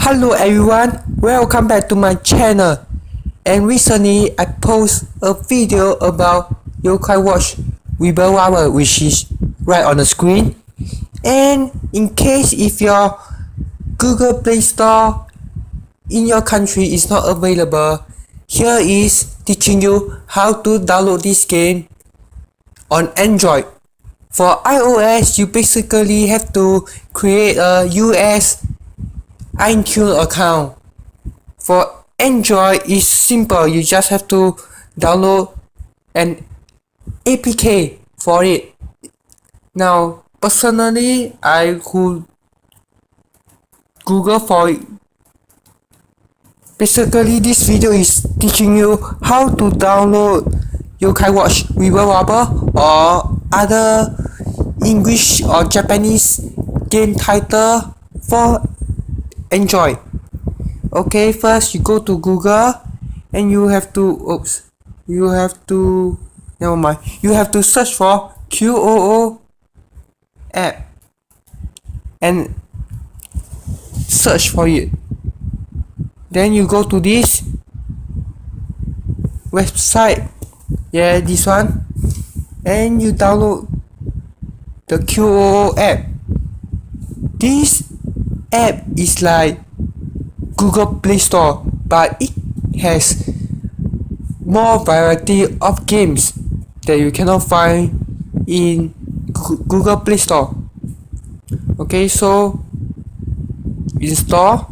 Hello everyone, welcome back to my channel. And recently I post a video about Yokai Watch Rebel Hour, which is right on the screen. And in case if your Google Play Store in your country is not available, here is teaching you how to download this game on Android. For iOS, you basically have to create a US iTunes account. For Android, it's simple. You just have to download an APK for it. Now, personally, I could Google for it. Basically, this video is teaching you how to download Yokai Watch Rebel Wobble or other English or Japanese game title for Android. Okay, first you go to Google and you have to search for QOO app and search for it. Then you go to this website, this one, and you download the QOO app. This app is like Google Play Store, but it has more variety of games that you cannot find in Google Play Store. Okay, so install.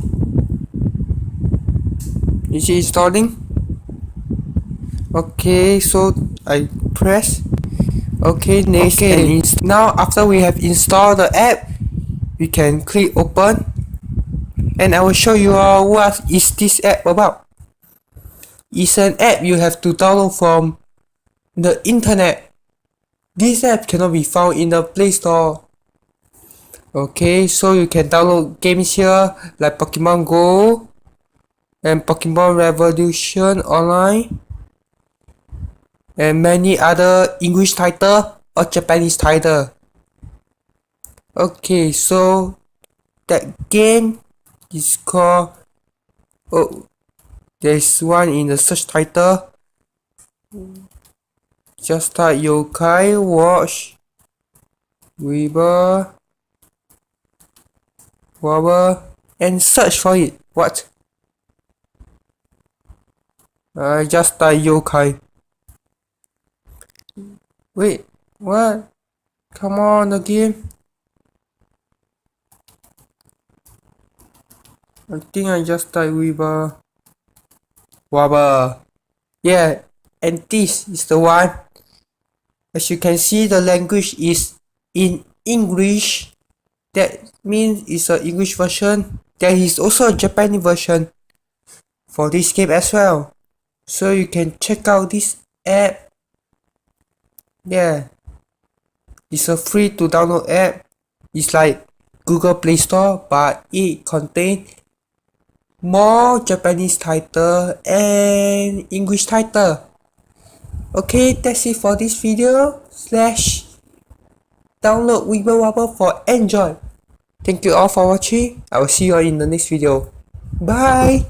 Is it installing? Okay, so I press okay, next. Okay, now after we have installed the app, we can click open and I will show you what is this app about. It's an app you have to download from the internet. This app cannot be found in the Play Store. Okay, so you can download games here like Pokemon Go and Pokemon Revolution Online and many other English title or Japanese title. Okay, so that game is called, there's one in the search title. Just type Yokai Watch Rebel Wobble and search for it. What? I just type Yokai. Wait, what? Come on, the game. I think I just type Rebel Wobble. Yeah, and this is the one. As you can see, the language is in English. That means it's an English version. There is also a Japanese version for this game as well. So you can check out this app. Yeah, it's a free to download app. It's like Google Play Store, but it contains more Japanese title and English title. Okay, that's it for this video. Download Rebel Wobble for Android. Thank you all for watching. I will see you all in the next video. Bye.